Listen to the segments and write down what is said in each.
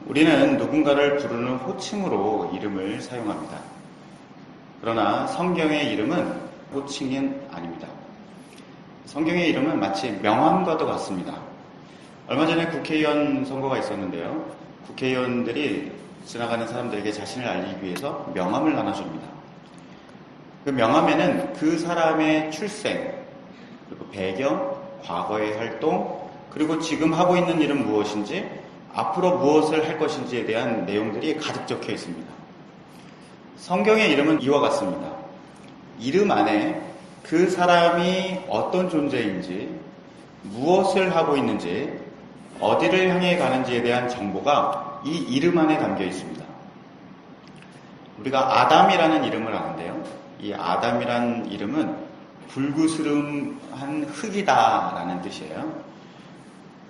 우리는 누군가를 부르는 호칭으로 이름을 사용합니다. 그러나 성경의 이름은 호칭은 아닙니다. 성경의 이름은 마치 명함과도 같습니다. 얼마 전에 국회의원 선거가 있었는데요. 국회의원들이 지나가는 사람들에게 자신을 알리기 위해서 명함을 나눠줍니다. 그 명함에는 그 사람의 출생, 그리고 배경, 과거의 활동, 그리고 지금 하고 있는 일은 무엇인지, 앞으로 무엇을 할 것인지에 대한 내용들이 가득 적혀 있습니다. 성경의 이름은 이와 같습니다. 이름 안에 그 사람이 어떤 존재인지, 무엇을 하고 있는지, 어디를 향해 가는지에 대한 정보가 이 이름 안에 담겨 있습니다. 우리가 아담이라는 이름을 아는데요. 이 아담이라는 이름은 불구스름한 흙이다라는 뜻이에요.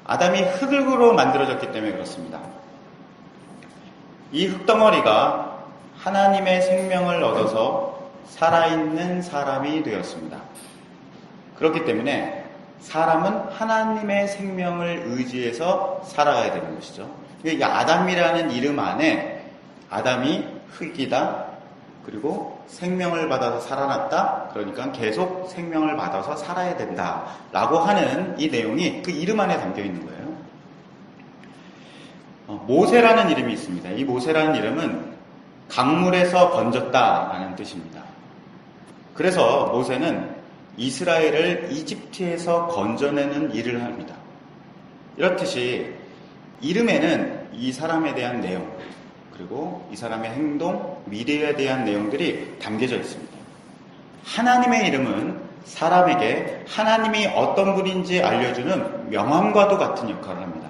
아담이 흙으로 만들어졌기 때문에 그렇습니다. 이 흙덩어리가 하나님의 생명을 얻어서 살아있는 사람이 되었습니다. 그렇기 때문에 사람은 하나님의 생명을 의지해서 살아가야 되는 것이죠. 이 아담이라는 이름 안에 아담이 흙이다, 그리고 생명을 받아서 살아났다, 그러니까 계속 생명을 받아서 살아야 된다 라고 하는 이 내용이 그 이름 안에 담겨 있는 거예요. 모세라는 이름이 있습니다. 이 모세라는 이름은 강물에서 건졌다 라는 뜻입니다. 그래서 모세는 이스라엘을 이집트에서 건져내는 일을 합니다. 이렇듯이 이름에는 이 사람에 대한 내용, 그리고 이 사람의 행동, 미래에 대한 내용들이 담겨져 있습니다. 하나님의 이름은 사람에게 하나님이 어떤 분인지 알려주는 명함과도 같은 역할을 합니다.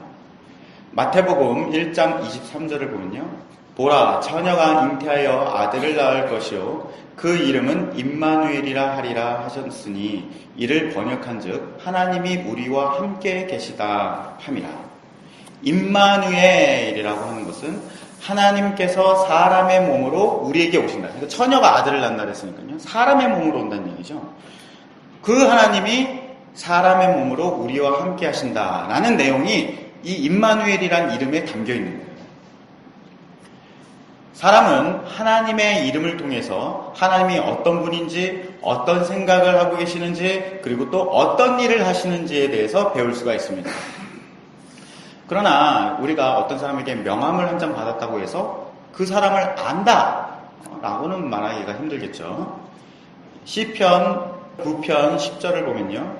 마태복음 1장 23절을 보면요. 보라, 처녀가 잉태하여 아들을 낳을 것이요 그 이름은 임마누엘이라 하리라 하셨으니 이를 번역한즉 하나님이 우리와 함께 계시다 함이라. 임마누엘이라고 하는 것은 하나님께서 사람의 몸으로 우리에게 오신다. 그러니까 처녀가 아들을 낳는다 그랬으니까요. 사람의 몸으로 온다는 얘기죠. 그 하나님이 사람의 몸으로 우리와 함께 하신다라는 내용이 이 임마누엘이란 이름에 담겨 있는 거예요. 사람은 하나님의 이름을 통해서 하나님이 어떤 분인지, 어떤 생각을 하고 계시는지, 그리고 또 어떤 일을 하시는지에 대해서 배울 수가 있습니다. 그러나 우리가 어떤 사람에게 명함을 한 장 받았다고 해서 그 사람을 안다 라고는 말하기가 힘들겠죠. 시편 9편 10절을 보면요.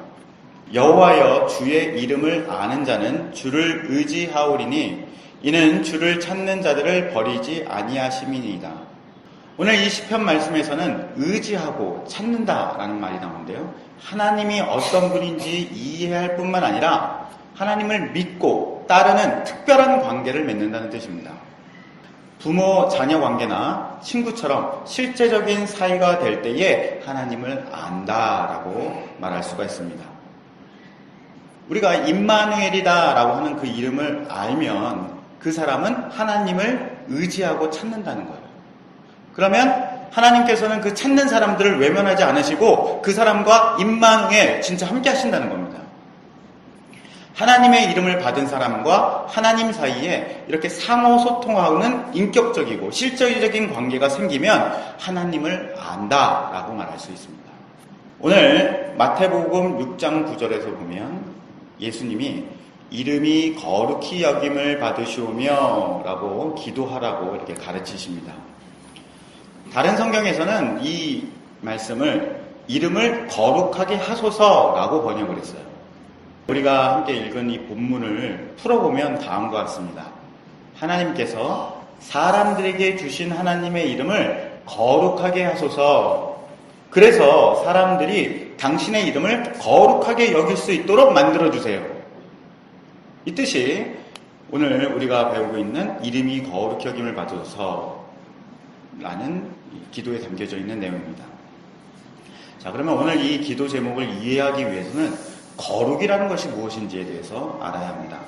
여호와여 주의 이름을 아는 자는 주를 의지하오리니 이는 주를 찾는 자들을 버리지 아니하심이니이다. 오늘 이 시편 말씀에서는 의지하고 찾는다라는 말이 나오는데요. 하나님이 어떤 분인지 이해할 뿐만 아니라 하나님을 믿고 따르는 특별한 관계를 맺는다는 뜻입니다. 부모, 자녀 관계나 친구처럼 실제적인 사이가 될 때에 하나님을 안다라고 말할 수가 있습니다. 우리가 임마누엘이다라고 하는 그 이름을 알면 그 사람은 하나님을 의지하고 찾는다는 거예요. 그러면 하나님께서는 그 찾는 사람들을 외면하지 않으시고 그 사람과 임마누엘 진짜 함께 하신다는 겁니다. 하나님의 이름을 받은 사람과 하나님 사이에 이렇게 상호 소통하는 인격적이고 실질적인 관계가 생기면 하나님을 안다라고 말할 수 있습니다. 오늘 마태복음 6장 9절에서 보면 예수님이 이름이 거룩히 여김을 받으시오며 라고 기도하라고 이렇게 가르치십니다. 다른 성경에서는 이 말씀을 이름을 거룩하게 하소서라고 번역을 했어요. 우리가 함께 읽은 이 본문을 풀어보면 다음과 같습니다. 하나님께서 사람들에게 주신 하나님의 이름을 거룩하게 하소서. 그래서 사람들이 당신의 이름을 거룩하게 여길 수 있도록 만들어주세요. 이 뜻이 오늘 우리가 배우고 있는 이름이 거룩히 여김을 받으소서 라는 기도에 담겨져 있는 내용입니다. 자, 그러면 오늘 이 기도 제목을 이해하기 위해서는 거룩이라는 것이 무엇인지에 대해서 알아야 합니다.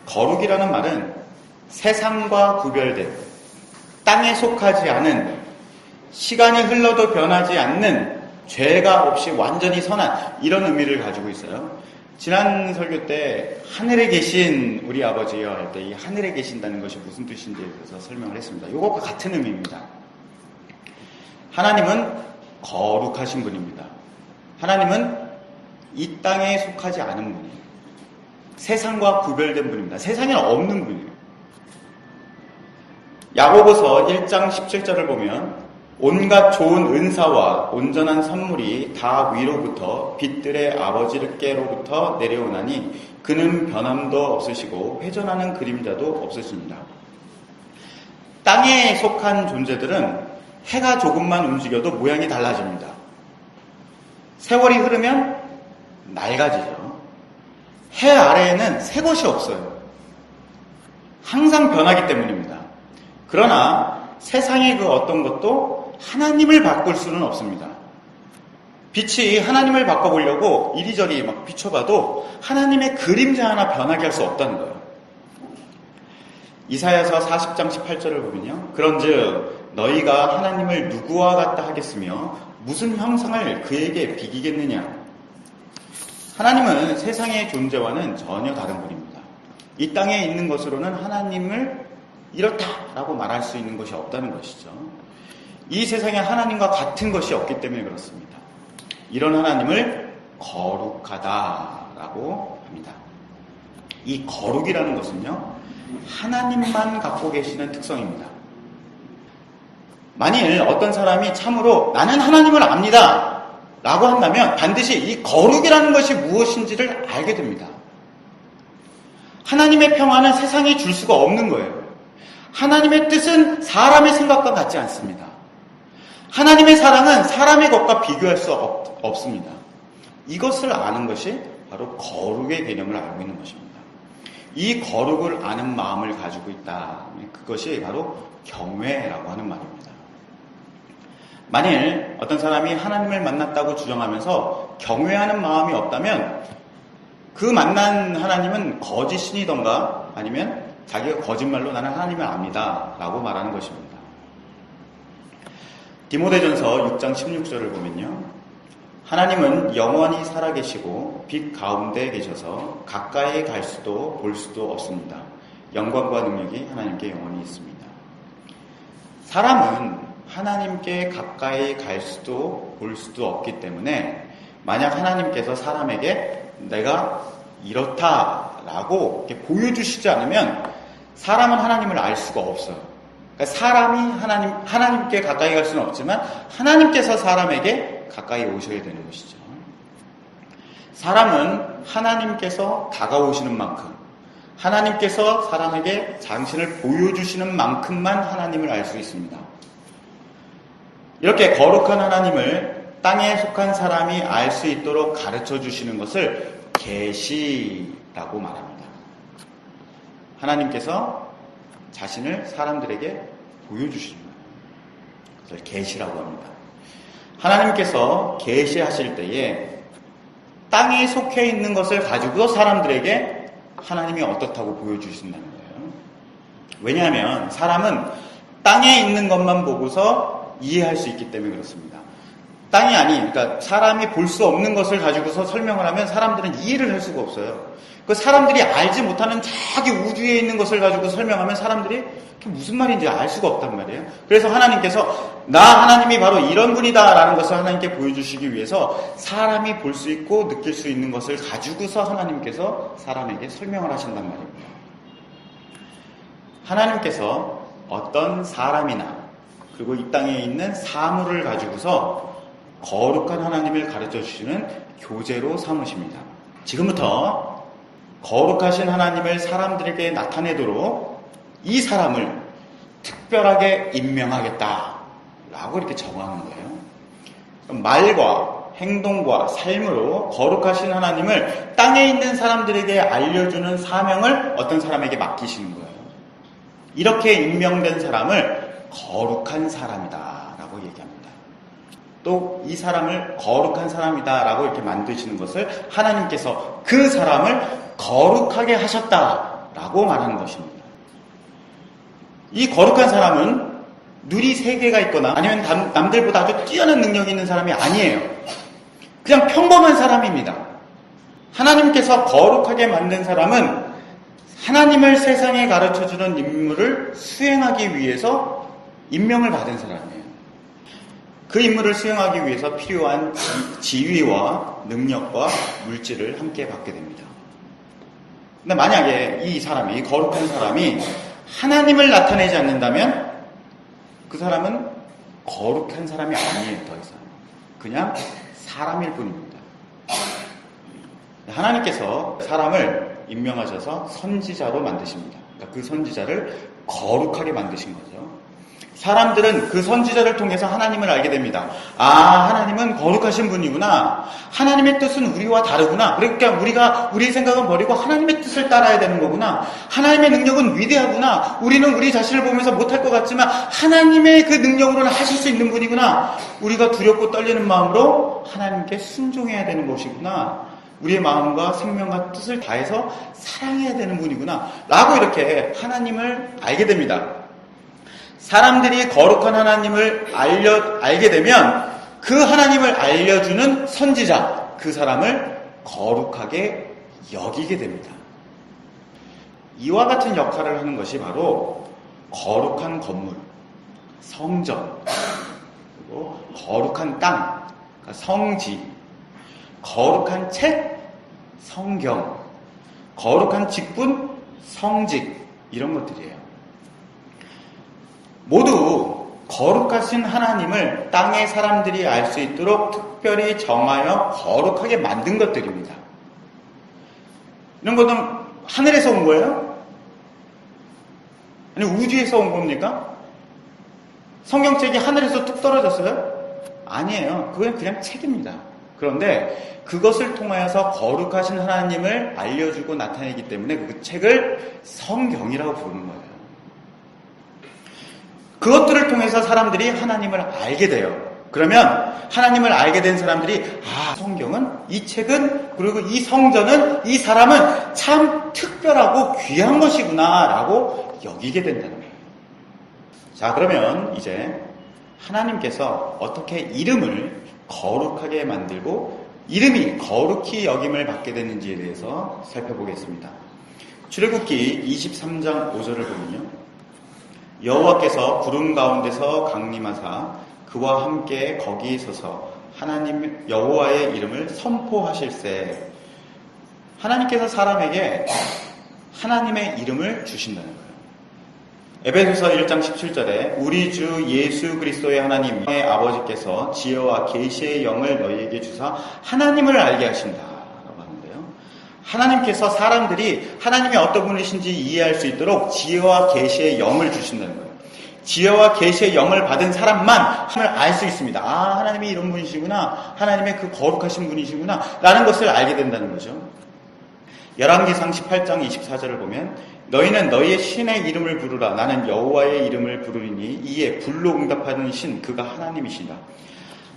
거룩이라는 말은 세상과 구별된, 땅에 속하지 않은, 시간이 흘러도 변하지 않는, 죄가 없이 완전히 선한 이런 의미를 가지고 있어요. 지난 설교 때 하늘에 계신 우리 아버지여 할 때 이 하늘에 계신다는 것이 무슨 뜻인지에 대해서 설명을 했습니다. 이것과 같은 의미입니다. 하나님은 거룩하신 분입니다. 하나님은 이 땅에 속하지 않은 분이에요. 세상과 구별된 분입니다. 세상에 없는 분이에요. 야고보서 1장 17절을 보면 온갖 좋은 은사와 온전한 선물이 다 위로부터 빛들의 아버지께로부터 내려오나니 그는 변함도 없으시고 회전하는 그림자도 없으십니다. 땅에 속한 존재들은 해가 조금만 움직여도 모양이 달라집니다. 세월이 흐르면 낡아지죠. 해 아래에는 새 것이 없어요. 항상 변하기 때문입니다. 그러나 세상의 그 어떤 것도 하나님을 바꿀 수는 없습니다. 빛이 하나님을 바꿔보려고 이리저리 막 비춰봐도 하나님의 그림자 하나 변하게 할 수 없다는 거예요. 이사야서 40장 18절을 보면요. 그런즉 너희가 하나님을 누구와 같다 하겠으며 무슨 형상을 그에게 비기겠느냐. 하나님은 세상의 존재와는 전혀 다른 분입니다. 이 땅에 있는 것으로는 하나님을 이렇다라고 말할 수 있는 것이 없다는 것이죠. 이 세상에 하나님과 같은 것이 없기 때문에 그렇습니다. 이런 하나님을 거룩하다라고 합니다. 이 거룩이라는 것은요, 하나님만 갖고 계시는 특성입니다. 만일 어떤 사람이 참으로 나는 하나님을 압니다 라고 한다면 반드시 이 거룩이라는 것이 무엇인지를 알게 됩니다. 하나님의 평화는 세상이 줄 수가 없는 거예요. 하나님의 뜻은 사람의 생각과 같지 않습니다. 하나님의 사랑은 사람의 것과 비교할 수 없습니다. 이것을 아는 것이 바로 거룩의 개념을 알고 있는 것입니다. 이 거룩을 아는 마음을 가지고 있다. 그것이 바로 경외라고 하는 말입니다. 만일 어떤 사람이 하나님을 만났다고 주장하면서 경외하는 마음이 없다면 그 만난 하나님은 거짓신이던가 아니면 자기가 거짓말로 나는 하나님을 압니다 라고 말하는 것입니다. 디모데전서 6장 16절을 보면요. 하나님은 영원히 살아계시고 빛 가운데 계셔서 가까이 갈 수도 볼 수도 없습니다. 영광과 능력이 하나님께 영원히 있습니다. 사람은 하나님께 가까이 갈 수도 볼 수도 없기 때문에 만약 하나님께서 사람에게 내가 이렇다라고 이렇게 보여주시지 않으면 사람은 하나님을 알 수가 없어요. 그러니까 사람이 하나님께 가까이 갈 수는 없지만 하나님께서 사람에게 가까이 오셔야 되는 것이죠. 사람은 하나님께서 다가오시는 만큼, 하나님께서 사람에게 당신을 보여주시는 만큼만 하나님을 알 수 있습니다. 이렇게 거룩한 하나님을 땅에 속한 사람이 알 수 있도록 가르쳐 주시는 것을 계시라고 말합니다. 하나님께서 자신을 사람들에게 보여주시는 거예요. 그래서 계시라고 합니다. 하나님께서 계시하실 때에 땅에 속해 있는 것을 가지고 사람들에게 하나님이 어떻다고 보여주신다는 거예요. 왜냐하면 사람은 땅에 있는 것만 보고서 이해할 수 있기 때문에 그렇습니다. 땅이 그러니까 사람이 볼 수 없는 것을 가지고서 설명을 하면 사람들은 이해를 할 수가 없어요. 그 사람들이 알지 못하는 자기 우주에 있는 것을 가지고 설명하면 사람들이 그게 무슨 말인지 알 수가 없단 말이에요. 그래서 하나님께서 나 하나님이 바로 이런 분이다라는 것을 하나님께 보여주시기 위해서 사람이 볼 수 있고 느낄 수 있는 것을 가지고서 하나님께서 사람에게 설명을 하신단 말입니다. 하나님께서 어떤 사람이나 그리고 이 땅에 있는 사물을 가지고서 거룩한 하나님을 가르쳐 주시는 교재로 삼으십니다. 지금부터 거룩하신 하나님을 사람들에게 나타내도록 이 사람을 특별하게 임명하겠다라고 이렇게 정하는 거예요. 말과 행동과 삶으로 거룩하신 하나님을 땅에 있는 사람들에게 알려주는 사명을 어떤 사람에게 맡기시는 거예요. 이렇게 임명된 사람을 거룩한 사람이다라고 얘기합니다. 또 이 사람을 거룩한 사람이다라고 이렇게 만드시는 것을 하나님께서 그 사람을 거룩하게 하셨다라고 말하는 것입니다. 이 거룩한 사람은 눈이 3개가 있거나 아니면 남들보다 아주 뛰어난 능력이 있는 사람이 아니에요. 그냥 평범한 사람입니다. 하나님께서 거룩하게 만든 사람은 하나님을 세상에 가르쳐주는 임무를 수행하기 위해서 임명을 받은 사람이에요. 그 임무를 수행하기 위해서 필요한 지위와 능력과 물질을 함께 받게 됩니다. 근데 만약에 이 사람이, 거룩한 사람이 하나님을 나타내지 않는다면 그 사람은 거룩한 사람이 아니에요. 더 이상 그냥 사람일 뿐입니다. 하나님께서 사람을 임명하셔서 선지자로 만드십니다. 그러니까 그 선지자를 거룩하게 만드신 거죠. 사람들은 그 선지자를 통해서 하나님을 알게 됩니다. 아, 하나님은 거룩하신 분이구나. 하나님의 뜻은 우리와 다르구나. 그러니까 우리 생각은 버리고 하나님의 뜻을 따라야 되는 거구나. 하나님의 능력은 위대하구나. 우리는 우리 자신을 보면서 못할 것 같지만 하나님의 그 능력으로는 하실 수 있는 분이구나. 우리가 두렵고 떨리는 마음으로 하나님께 순종해야 되는 것이구나. 우리의 마음과 생명과 뜻을 다해서 사랑해야 되는 분이구나. 라고 이렇게 하나님을 알게 됩니다. 사람들이 거룩한 하나님을 알게 되면 그 하나님을 알려주는 선지자, 그 사람을 거룩하게 여기게 됩니다. 이와 같은 역할을 하는 것이 바로 거룩한 건물, 성전, 그리고 거룩한 땅, 성지, 거룩한 책, 성경, 거룩한 직분, 성직, 이런 것들이에요. 모두 거룩하신 하나님을 땅의 사람들이 알 수 있도록 특별히 정하여 거룩하게 만든 것들입니다. 이런 것은 하늘에서 온 거예요? 아니 우주에서 온 겁니까? 성경책이 하늘에서 뚝 떨어졌어요? 아니에요. 그건 그냥 책입니다. 그런데 그것을 통하여서 거룩하신 하나님을 알려주고 나타내기 때문에 그 책을 성경이라고 부르는 거예요. 그것들을 통해서 사람들이 하나님을 알게 돼요. 그러면 하나님을 알게 된 사람들이 성경은, 이 책은, 그리고 이 성전은, 이 사람은 참 특별하고 귀한 것이구나 라고 여기게 된다는 거예요. 자, 그러면 이제 하나님께서 어떻게 이름을 거룩하게 만들고 이름이 거룩히 여김을 받게 되는지에 대해서 살펴보겠습니다. 출애굽기 23장 5절을 보면요. 여호와께서 구름 가운데서 강림하사 그와 함께 거기 서서 하나님 여호와의 이름을 선포하실세. 하나님께서 사람에게 하나님의 이름을 주신다는 거예요. 에베소서 1장 17절에 우리 주 예수 그리스도의 하나님의 아버지께서 지혜와 계시의 영을 너희에게 주사 하나님을 알게 하신다 라고 하는데요. 하나님께서 사람들이 하나님이 어떤 분이신지 이해할 수 있도록 지혜와 계시의 영을 주신다는 거예요. 지혜와 계시의 영을 받은 사람만 하나님을 알 수 있습니다. 아, 하나님이 이런 분이시구나. 하나님의 그 거룩하신 분이시구나 라는 것을 알게 된다는 거죠. 열왕기상 18장 24절을 보면 너희는 너희의 신의 이름을 부르라. 나는 여호와의 이름을 부르리니 이에 불로 응답하는 신 그가 하나님이시다.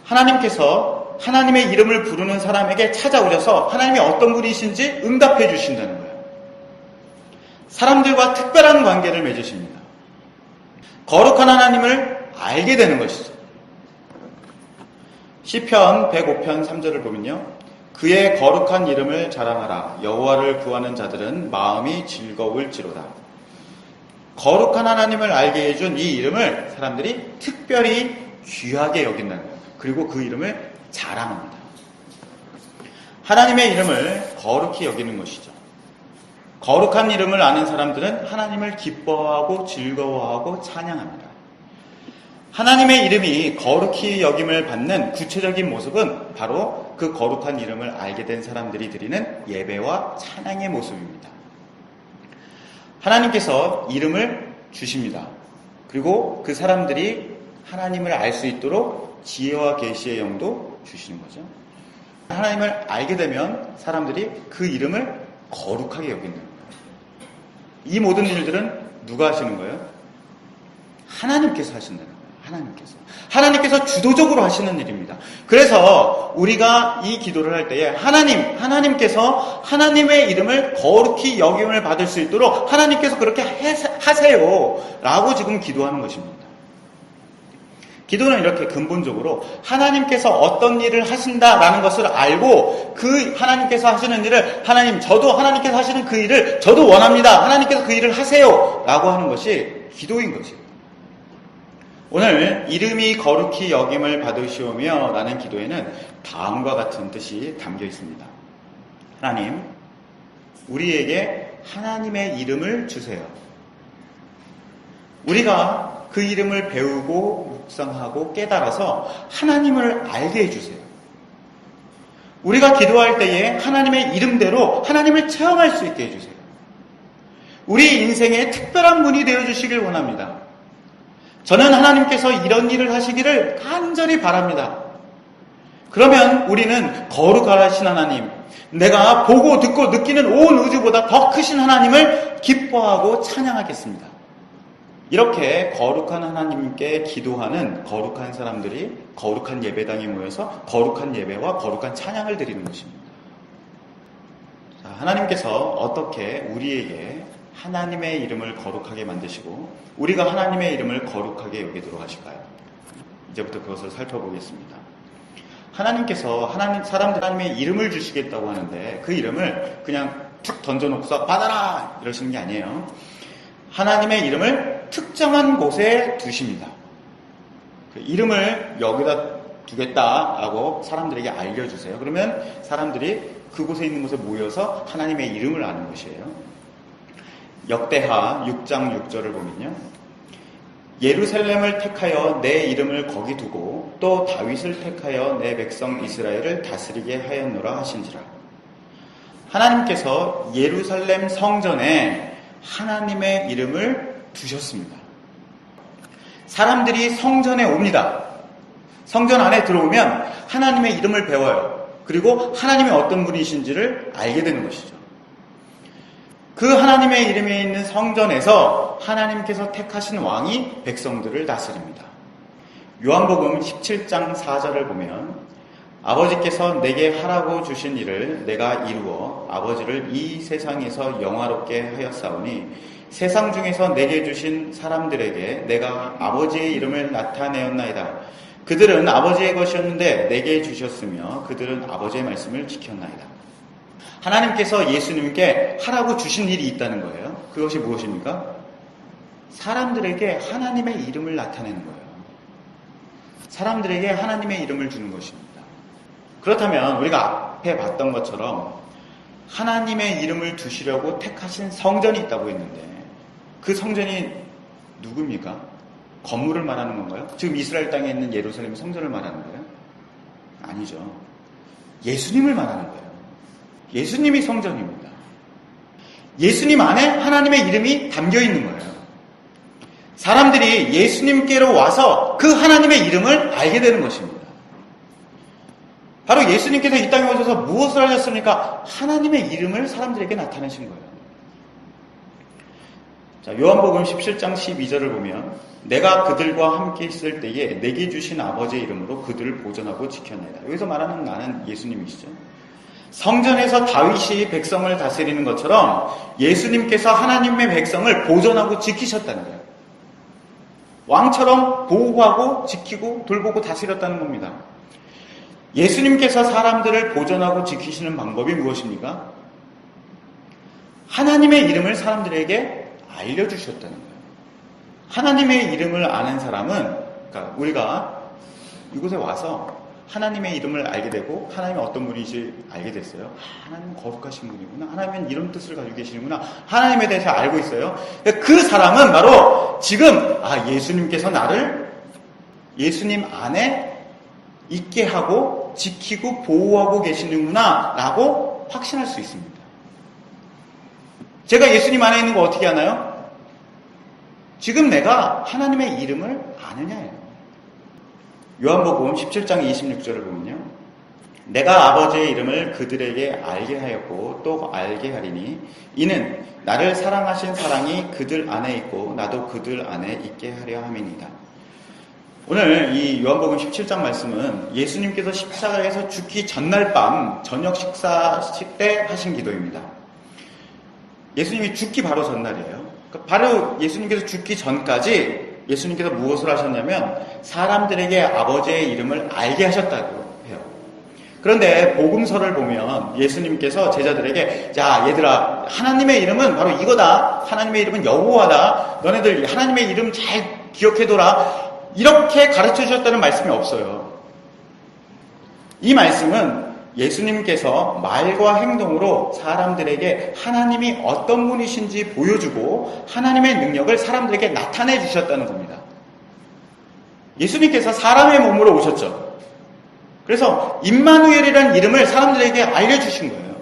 하나님께서 하나님의 이름을 부르는 사람에게 찾아오셔서 하나님이 어떤 분이신지 응답해 주신다는 거예요. 사람들과 특별한 관계를 맺으십니다. 거룩한 하나님을 알게 되는 것이죠. 시편 105편 3절을 보면요. 그의 거룩한 이름을 자랑하라. 여호와를 구하는 자들은 마음이 즐거울지로다. 거룩한 하나님을 알게 해준 이 이름을 사람들이 특별히 귀하게 여긴다는 거예요. 그리고 그 이름을 자랑합니다. 하나님의 이름을 거룩히 여기는 것이죠. 거룩한 이름을 아는 사람들은 하나님을 기뻐하고 즐거워하고 찬양합니다. 하나님의 이름이 거룩히 여김을 받는 구체적인 모습은 바로 그 거룩한 이름을 알게 된 사람들이 드리는 예배와 찬양의 모습입니다. 하나님께서 이름을 주십니다. 그리고 그 사람들이 하나님을 알 수 있도록 지혜와 계시의 영도 주시는 거죠. 하나님을 알게 되면 사람들이 그 이름을 거룩하게 여기는 거예요. 이 모든 일들은 누가 하시는 거예요? 하나님께서 하신다는 거예요. 하나님께서 주도적으로 하시는 일입니다. 그래서 우리가 이 기도를 할 때에 하나님께서 하나님의 이름을 거룩히 여김을 받을 수 있도록 하나님께서 그렇게 하세요 라고 지금 기도하는 것입니다. 기도는 이렇게 근본적으로 하나님께서 어떤 일을 하신다라는 것을 알고 그 하나님께서 하시는 일을 하나님 저도 하나님께서 하시는 그 일을 저도 원합니다. 하나님께서 그 일을 하세요 라고 하는 것이 기도인 것이에요. 오늘 이름이 거룩히 여김을 받으시오며 라는 기도에는 다음과 같은 뜻이 담겨 있습니다. 하나님, 우리에게 하나님의 이름을 주세요. 우리가 그 이름을 배우고 묵상하고 깨달아서 하나님을 알게 해주세요. 우리가 기도할 때에 하나님의 이름대로 하나님을 체험할 수 있게 해주세요. 우리 인생의 특별한 분이 되어주시길 원합니다. 저는 하나님께서 이런 일을 하시기를 간절히 바랍니다. 그러면 우리는 거룩하신 하나님, 내가 보고 듣고 느끼는 온 우주보다 더 크신 하나님을 기뻐하고 찬양하겠습니다. 이렇게 거룩한 하나님께 기도하는 거룩한 사람들이 거룩한 예배당에 모여서 거룩한 예배와 거룩한 찬양을 드리는 것입니다. 자, 하나님께서 어떻게 우리에게 하나님의 이름을 거룩하게 만드시고 우리가 하나님의 이름을 거룩하게 여기도록 하실까요? 이제부터 그것을 살펴보겠습니다. 하나님께서 사람들 하나님의 이름을 주시겠다고 하는데 그 이름을 그냥 툭 던져놓고서 받아라 이러시는 게 아니에요. 하나님의 이름을 특정한 곳에 두십니다. 그 이름을 여기다 두겠다라고 사람들에게 알려주세요. 그러면 사람들이 그곳에 있는 곳에 모여서 하나님의 이름을 아는 것이에요. 역대하 6장 6절을 보면요. 예루살렘을 택하여 내 이름을 거기 두고 또 다윗을 택하여 내 백성 이스라엘을 다스리게 하였노라 하신지라. 하나님께서 예루살렘 성전에 하나님의 이름을 두셨습니다. 사람들이 성전에 옵니다. 성전 안에 들어오면 하나님의 이름을 배워요. 그리고 하나님이 어떤 분이신지를 알게 되는 것이죠. 그 하나님의 이름에 있는 성전에서 하나님께서 택하신 왕이 백성들을 다스립니다. 요한복음 17장 4절을 보면 아버지께서 내게 하라고 주신 일을 내가 이루어 아버지를 이 세상에서 영화롭게 하였사오니 세상 중에서 내게 주신 사람들에게 내가 아버지의 이름을 나타내었나이다. 그들은 아버지의 것이었는데 내게 주셨으며 그들은 아버지의 말씀을 지켰나이다. 하나님께서 예수님께 하라고 주신 일이 있다는 거예요. 그것이 무엇입니까? 사람들에게 하나님의 이름을 나타내는 거예요. 사람들에게 하나님의 이름을 주는 것입니다. 그렇다면 우리가 앞에 봤던 것처럼 하나님의 이름을 두시려고 택하신 성전이 있다고 했는데 그 성전이 누굽니까? 건물을 말하는 건가요? 지금 이스라엘 땅에 있는 예루살렘 성전을 말하는 거예요? 아니죠. 예수님을 말하는 거예요. 예수님이 성전입니다. 예수님 안에 하나님의 이름이 담겨 있는 거예요. 사람들이 예수님께로 와서 그 하나님의 이름을 알게 되는 것입니다. 바로 예수님께서 이 땅에 오셔서 무엇을 하셨습니까? 하나님의 이름을 사람들에게 나타내신 거예요. 자, 요한복음 17장 12절을 보면 내가 그들과 함께 있을 때에 내게 주신 아버지의 이름으로 그들을 보존하고 지켜내다. 여기서 말하는 나는 예수님이시죠. 성전에서 다윗이 백성을 다스리는 것처럼 예수님께서 하나님의 백성을 보존하고 지키셨다는 거예요. 왕처럼 보호하고 지키고 돌보고 다스렸다는 겁니다. 예수님께서 사람들을 보존하고 지키시는 방법이 무엇입니까? 하나님의 이름을 사람들에게 알려주셨다는 거예요. 하나님의 이름을 아는 사람은, 그러니까 우리가 이곳에 와서 하나님의 이름을 알게 되고 하나님이 어떤 분인지 알게 됐어요. 하나님은 거룩하신 분이구나. 하나님은 이런 뜻을 가지고 계시는구나. 하나님에 대해서 알고 있어요. 그 사람은 바로 지금 예수님께서 나를 예수님 안에 있게 하고 지키고 보호하고 계시는구나 라고 확신할 수 있습니다. 제가 예수님 안에 있는 거 어떻게 아나요? 지금 내가 하나님의 이름을 아느냐예요. 요한복음 17장 26절을 보면요. 내가 아버지의 이름을 그들에게 알게 하였고 또 알게 하리니 이는 나를 사랑하신 사랑이 그들 안에 있고 나도 그들 안에 있게 하려 함이니이다. 오늘 이 요한복음 17장 말씀은 예수님께서 십자가에서 죽기 전날 밤 저녁 식사식 때 하신 기도입니다. 예수님이 죽기 바로 전날이에요. 바로 예수님께서 죽기 전까지 예수님께서 무엇을 하셨냐면 사람들에게 아버지의 이름을 알게 하셨다고 해요. 그런데 복음서를 보면 예수님께서 제자들에게 자 얘들아 하나님의 이름은 바로 이거다. 하나님의 이름은 여호와다. 너네들 하나님의 이름 잘 기억해둬라. 이렇게 가르쳐 주셨다는 말씀이 없어요. 이 말씀은 예수님께서 말과 행동으로 사람들에게 하나님이 어떤 분이신지 보여주고 하나님의 능력을 사람들에게 나타내 주셨다는 겁니다. 예수님께서 사람의 몸으로 오셨죠. 그래서 임마누엘이라는 이름을 사람들에게 알려주신 거예요.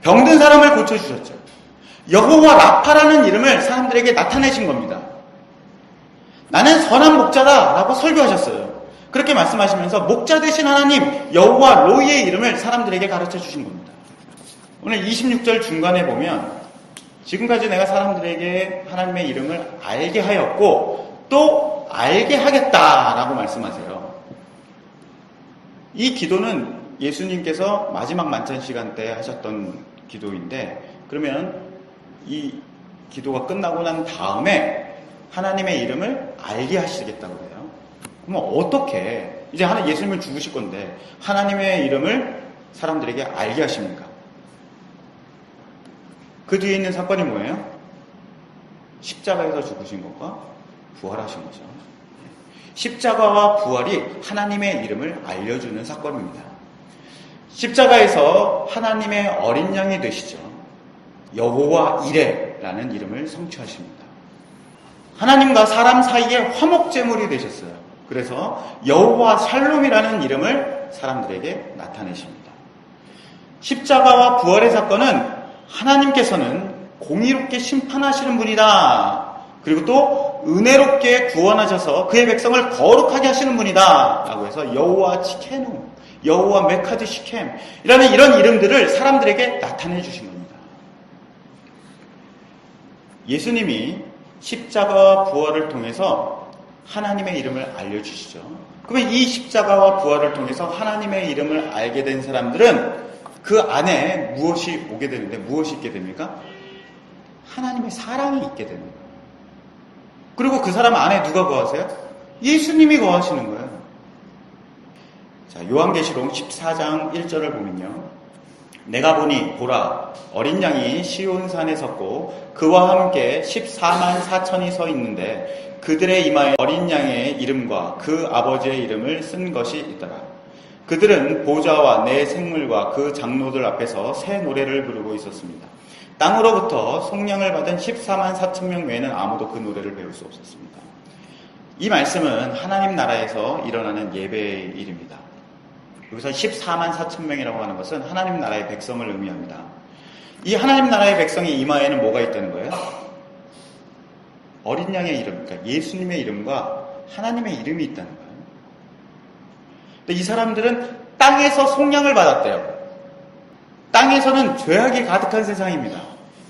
병든 사람을 고쳐주셨죠. 여호와 라파라는 이름을 사람들에게 나타내신 겁니다. 나는 선한 목자다 라고 설교하셨어요. 그렇게 말씀하시면서 목자 되신 하나님 여호와 로이의 이름을 사람들에게 가르쳐 주신 겁니다. 오늘 26절 중간에 보면 지금까지 내가 사람들에게 하나님의 이름을 알게 하였고 또 알게 하겠다라고 말씀하세요. 이 기도는 예수님께서 마지막 만찬 시간 때 하셨던 기도인데 그러면 이 기도가 끝나고 난 다음에 하나님의 이름을 알게 하시겠다고 해요. 그럼 어떻게 이제 예수님은 죽으실 건데 하나님의 이름을 사람들에게 알게 하십니까? 그 뒤에 있는 사건이 뭐예요? 십자가에서 죽으신 것과 부활하신 거죠. 십자가와 부활이 하나님의 이름을 알려주는 사건입니다. 십자가에서 하나님의 어린 양이 되시죠. 여호와 이레라는 이름을 성취하십니다. 하나님과 사람 사이에 화목제물이 되셨어요. 그래서 여호와 샬롬이라는 이름을 사람들에게 나타내십니다. 십자가와 부활의 사건은 하나님께서는 공의롭게 심판하시는 분이다. 그리고 또 은혜롭게 구원하셔서 그의 백성을 거룩하게 하시는 분이다. 라고 해서 여호와 치케누, 여호와 메카드 시켐이라는 이런 이름들을 사람들에게 나타내 주신 겁니다. 예수님이 십자가와 부활을 통해서 하나님의 이름을 알려주시죠. 그러면 이 십자가와 부활을 통해서 하나님의 이름을 알게 된 사람들은 그 안에 무엇이 오게 되는데 무엇이 있게 됩니까? 하나님의 사랑이 있게 되는 거예요. 그리고 그 사람 안에 누가 거하세요? 예수님이 거하시는 거예요. 자, 요한계시록 14장 1절을 보면요. 내가 보니 보라 어린 양이 시온산에 섰고 그와 함께 14만 4천이 서 있는데 그들의 이마에 어린 양의 이름과 그 아버지의 이름을 쓴 것이 있더라. 그들은 보좌와 내 생물과 그 장로들 앞에서 새 노래를 부르고 있었습니다. 땅으로부터 속량을 받은 14만 4천 명 외에는 아무도 그 노래를 배울 수 없었습니다. 이 말씀은 하나님 나라에서 일어나는 예배의 일입니다. 여기서 14만 4천 명이라고 하는 것은 하나님 나라의 백성을 의미합니다. 이 하나님 나라의 백성의 이마에는 뭐가 있다는 거예요? 어린 양의 이름, 그러니까 예수님의 이름과 하나님의 이름이 있다는 거예요. 근데 이 사람들은 땅에서 속량을 받았대요. 땅에서는 죄악이 가득한 세상입니다.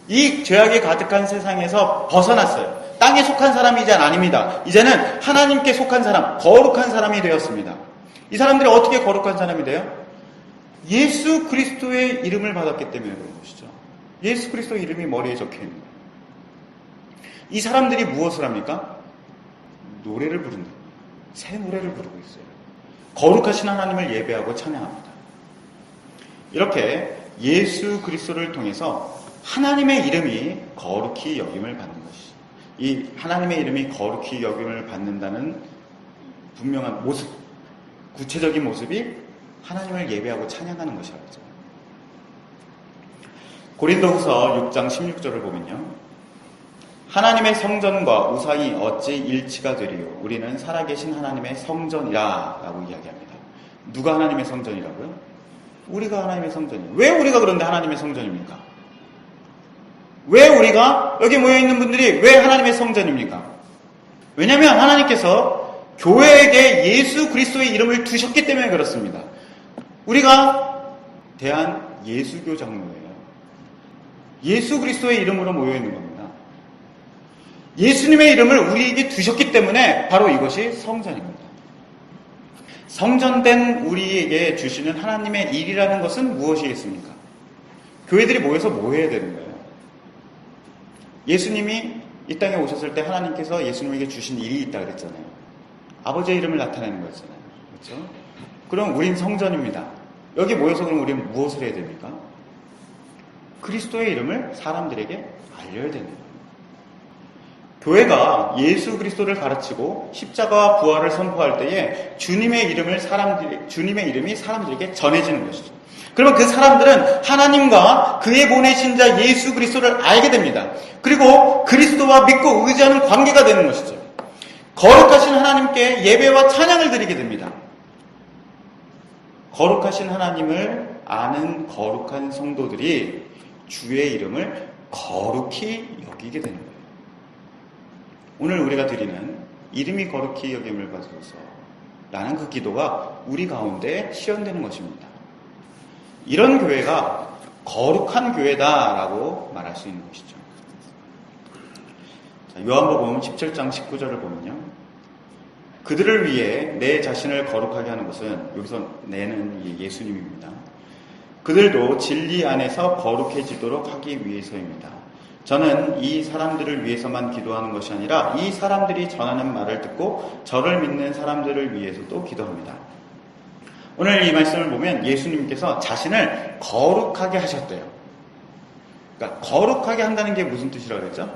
이 죄악이 가득한 세상에서 벗어났어요. 땅에 속한 사람이 이제 아닙니다. 이제는 하나님께 속한 사람, 거룩한 사람이 되었습니다. 이 사람들이 어떻게 거룩한 사람이 돼요? 예수 그리스도의 이름을 받았기 때문에 그런 것이죠. 예수 그리스도의 이름이 머리에 적혀 있는 거예요. 이 사람들이 무엇을 합니까? 노래를 부른다. 새 노래를 부르고 있어요. 거룩하신 하나님을 예배하고 찬양합니다. 이렇게 예수 그리스도를 통해서 하나님의 이름이 거룩히 여김을 받는 것이죠. 이 하나님의 이름이 거룩히 여김을 받는다는 분명한 모습, 구체적인 모습이 하나님을 예배하고 찬양하는 것이라고 하죠. 고린도후서 6장 16절을 보면요. 하나님의 성전과 우상이 어찌 일치가 되리요? 우리는 살아계신 하나님의 성전이라 라고 이야기합니다. 누가 하나님의 성전이라고요? 우리가 하나님의 성전이에요. 왜 우리가 그런데 하나님의 성전입니까? 왜 우리가 여기 모여있는 분들이 왜 하나님의 성전입니까? 왜냐하면 하나님께서 교회에게 예수 그리스도의 이름을 두셨기 때문에 그렇습니다. 우리가 대한 예수교 장로예요. 예수 그리스도의 이름으로 모여있는 겁니다. 예수님의 이름을 우리에게 두셨기 때문에 바로 이것이 성전입니다. 성전된 우리에게 주시는 하나님의 일이라는 것은 무엇이겠습니까? 교회들이 모여서 뭐 해야 되는 거예요? 예수님이 이 땅에 오셨을 때 하나님께서 예수님에게 주신 일이 있다 그랬잖아요. 아버지의 이름을 나타내는 거였잖아요. 그렇죠? 그럼 우린 성전입니다. 여기 모여서 그럼 우리는 무엇을 해야 됩니까? 그리스도의 이름을 사람들에게 알려야 되는 거예요. 교회가 예수 그리스도를 가르치고 십자가와 부활을 선포할 때에 주님의 이름이 사람들에게 전해지는 것이죠. 그러면 그 사람들은 하나님과 그의 보내신 자 예수 그리스도를 알게 됩니다. 그리고 그리스도와 믿고 의지하는 관계가 되는 것이죠. 거룩하신 하나님께 예배와 찬양을 드리게 됩니다. 거룩하신 하나님을 아는 거룩한 성도들이 주의 이름을 거룩히 여기게 되는 거예요. 오늘 우리가 드리는 이름이 거룩히 여김을 받으소서 라는 그 기도가 우리 가운데 시연되는 것입니다. 이런 교회가 거룩한 교회다라고 말할 수 있는 것이죠. 요한복음 17장 19절을 보면요. 그들을 위해 내 자신을 거룩하게 하는 것은, 여기서 내는 예수님입니다. 그들도 진리 안에서 거룩해지도록 하기 위해서입니다. 저는 이 사람들을 위해서만 기도하는 것이 아니라 이 사람들이 전하는 말을 듣고 저를 믿는 사람들을 위해서도 기도합니다. 오늘 이 말씀을 보면 예수님께서 자신을 거룩하게 하셨대요. 그러니까 거룩하게 한다는 게 무슨 뜻이라고 그랬죠?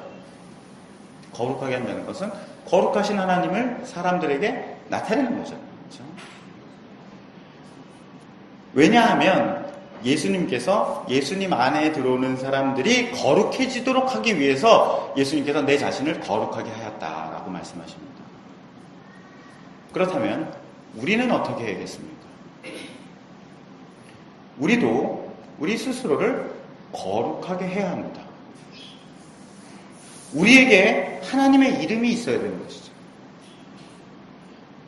거룩하게 한다는 것은 거룩하신 하나님을 사람들에게 나타내는 거죠. 그렇죠? 왜냐하면 예수님께서 예수님 안에 들어오는 사람들이 거룩해지도록 하기 위해서 예수님께서 내 자신을 거룩하게 하였다라고 말씀하십니다. 그렇다면 우리는 어떻게 해야겠습니까? 우리도 우리 스스로를 거룩하게 해야 합니다. 우리에게 하나님의 이름이 있어야 되는 것이죠.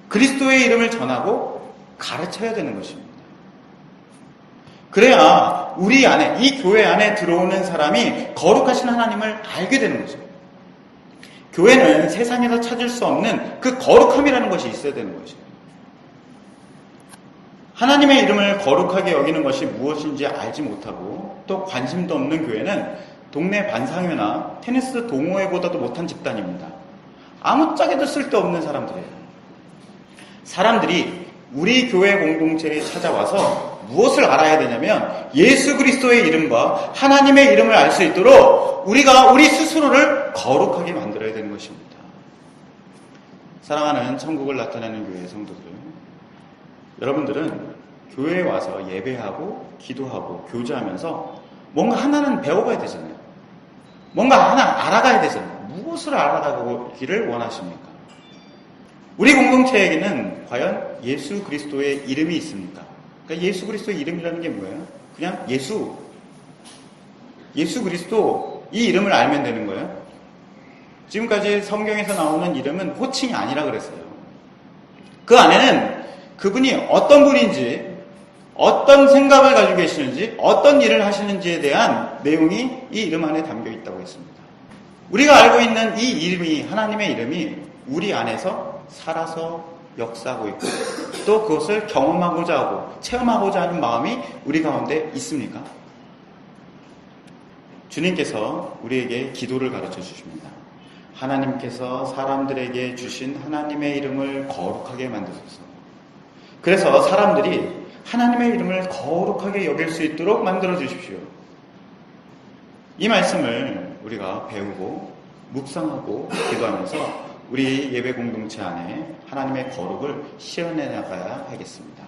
그리스도의 이름을 전하고 가르쳐야 되는 것입니다. 그래야 우리 안에, 이 교회 안에 들어오는 사람이 거룩하신 하나님을 알게 되는 거죠. 교회는 세상에서 찾을 수 없는 그 거룩함이라는 것이 있어야 되는 것이죠. 하나님의 이름을 거룩하게 여기는 것이 무엇인지 알지 못하고 또 관심도 없는 교회는 동네 반상회나 테니스 동호회보다도 못한 집단입니다. 아무짝에도 쓸데없는 사람들이에요. 사람들이 우리 교회 공동체에 찾아와서 무엇을 알아야 되냐면 예수 그리스도의 이름과 하나님의 이름을 알 수 있도록 우리가 우리 스스로를 거룩하게 만들어야 되는 것입니다. 사랑하는 천국을 나타내는 교회 성도들, 여러분들은 교회에 와서 예배하고 기도하고 교제하면서 뭔가 하나는 배워가야 되잖아요. 뭔가 하나 알아가야 되잖아요. 무엇을 알아가기를 원하십니까? 우리 공동체에게는 과연 예수 그리스도의 이름이 있습니까? 그러니까 예수 그리스도의 이름이라는 게 뭐예요? 그냥 예수 그리스도 이 이름을 알면 되는 거예요. 지금까지 성경에서 나오는 이름은 호칭이 아니라 그랬어요. 그 안에는 그분이 어떤 분인지, 어떤 생각을 가지고 계시는지, 어떤 일을 하시는지에 대한 내용이 이 이름 안에 담겨 있다고 했습니다. 우리가 알고 있는 이 이름이, 하나님의 이름이 우리 안에서 살아서 역사하고 있고 또 그것을 경험하고자 하고 체험하고자 하는 마음이 우리 가운데 있습니까? 주님께서 우리에게 기도를 가르쳐 주십니다. 하나님께서 사람들에게 주신 하나님의 이름을 거룩하게 만드소서. 그래서 사람들이 하나님의 이름을 거룩하게 여길 수 있도록 만들어 주십시오. 이 말씀을 우리가 배우고 묵상하고 기도하면서 우리 예배 공동체 안에 하나님의 거룩을 시연해 나가야 하겠습니다.